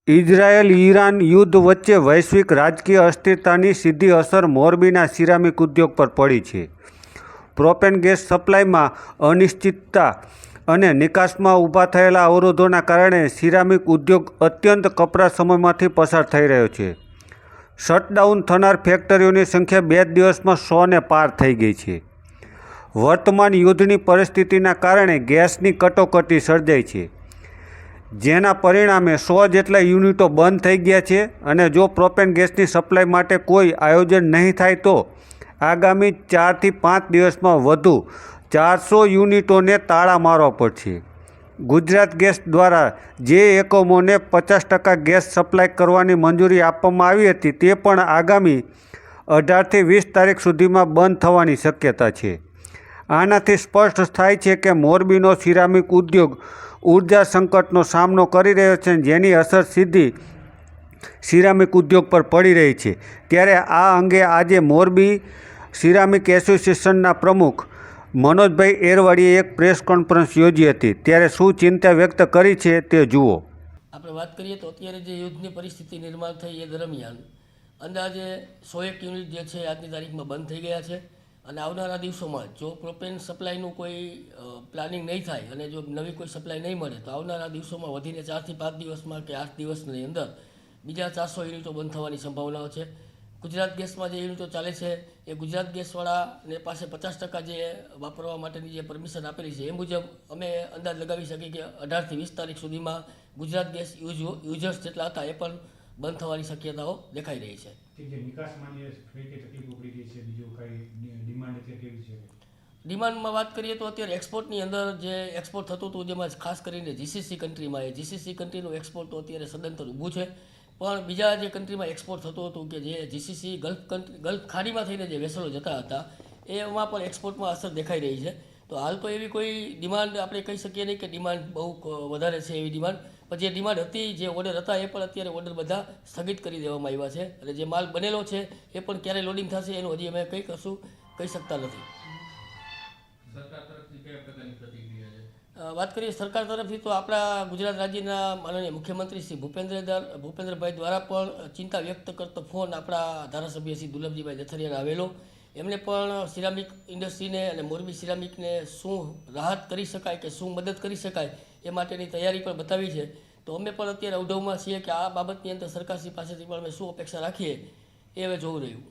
Israel Iran યુદ્ધ વચ્ચે વૈશ્વિક રાજકીય અસ્થિરતાની સીધી અસર મોરબીના સિરામિક ઉદ્યોગ પર પડી છે. પ્રોપેન ગેસ સપ્લાયમાં અનિશ્ચિતતા અને નિકાસમાં ઊભા થયેલા અવરોધોના કારણે સિરામિક ઉદ્યોગ અત્યંત કપરા સમયમાંથી પસાર થઈ રહ્યો છે. શટડાઉન થનાર ફેક્ટરીઓની સંખ્યા 2 દિવસમાં 100ને પાર થઈ ગઈ છે. વર્તમાન યુદ્ધની પરિસ્થિતિના કારણે ગેસની કટોકટી સર્જાઈ છે, જેના પરિણામે 100 જેટલા યુનિટો બંધ થઈ ગયા છે અને જો પ્રોપેન ગેસની સપ્લાય માટે કોઈ આયોજન નહીં થાય તો આગામી 4 થી 5 દિવસમાં વધુ 400 યુનિટોને તાળા મારવા પડશે. ગુજરાત ગેસ દ્વારા જે એકમોને 50% ગેસ સપ્લાય કરવાની મંજૂરી આપવામાં આવી હતી તે પણ આગામી 18 થી 20 તારીખ સુધીમાં બંધ થવાની શક્યતા છે. આનાથી સ્પષ્ટ થાય છે કે મોરબીનો સિરામિક ઉદ્યોગ ઉર્જા સંકટનો સામનો કરી રહ્યો છે, જેની અસર સીધી સિરામિક ઉદ્યોગ પર પડી રહી છે. ત્યારે આ અંગે આજે મોરબી સિરામિક એસોસિએશનના પ્રમુખ મનોજભાઈ એરવાડીએ એક પ્રેસ કોન્ફરન્સ યોજી હતી. ત્યારે શું ચિંતા વ્યક્ત કરી છે તે જુઓ. આપણે વાત કરીએ તો અત્યારે જે યુદ્ધની પરિસ્થિતિ નિર્માણ થઈ એ દરમિયાન અંદાજે 101 યુનિટ જે છે આજની તારીખમાં બંધ થઈ ગયા છે અને આવનારા દિવસોમાં જો પ્રોપેન સપ્લાયનું કોઈ પ્લાનિંગ નહીં થાય અને જો નવી કોઈ સપ્લાય નહીં મળે તો આવનારા દિવસોમાં વધીને 4 થી 5 દિવસમાં કે 8 દિવસની અંદર બીજા 400 યુનિટો બંધ થવાની સંભાવનાઓ છે. ગુજરાત ગેસમાં જે યુનિટો ચાલે છે એ ગુજરાત ગેસવાળાને પાસે 50% જે વાપરવા માટેની જે પરમિશન આપેલી છે એ મુજબ અમે અંદાજ લગાવી શકીએ કે 18 થી 20 તારીખ સુધીમાં ગુજરાત ગેસ યુઝર્સ જેટલા હતા એ પણ બંધ થવાની શક્યતાઓ દેખાઈ રહી છે. ડિમાન્ડમાં વાત કરીએ તો અત્યારે એક્સપોર્ટની અંદર જે એક્સપોર્ટ થતું હતું જેમાં ખાસ કરીને જીસીસી કન્ટ્રીમાં એ જીસીસી કન્ટ્રીનું એક્સપોર્ટ તો અત્યારે સદંતર ઊભું છે, પણ બીજા જે કન્ટ્રીમાં એક્સપોર્ટ થતું હતું કે જે જીસીસી ગલ્ફ ખાડીમાં થઈને જે વેસલો જતા હતા એમાં પણ એક્સપોર્ટમાં અસર દેખાઈ રહી છે. તો હાલ તો એવી કોઈ ડિમાન્ડ આપણે કહી શકીએ નહીં કે ડિમાન્ડ બહુ વધારે છે એવી ડિમાન્ડ, પણ જે ડિમાન્ડ હતી જે ઓર્ડર હતા એ પણ અત્યારે ઓર્ડર બધા સ્થગિત કરી દેવામાં આવ્યા છે અને જે માલ બનેલો છે એ પણ ક્યારે લોડિંગ થશે એનું હજી અમે કંઈ કશું કહી શકતા નથી. વાત કરીએ સરકાર તરફથી તો આપણા ગુજરાત રાજ્યના માનનીય મુખ્યમંત્રી શ્રી ભૂપેન્દ્રભાઈ દ્વારા પણ ચિંતા વ્યક્ત કરતો ફોન આપણા ધારાસભ્ય શ્રી દુર્લભજીભાઈ જથરિયાને આવેલો. એમણે પણ સિરામિક ઇન્ડસ્ટ્રીને અને મોરબી સિરામિકને શું રાહત કરી શકાય કે શું મદદ કરી શકાય એ માટેની તૈયારી પણ બતાવી છે. તો અમે પણ અત્યારે અવઢવમાં છીએ કે આ બાબતની અંદર સરકારશ્રી પાસેથી પણ અમે શું અપેક્ષા રાખીએ એ હવે જોવું રહ્યું.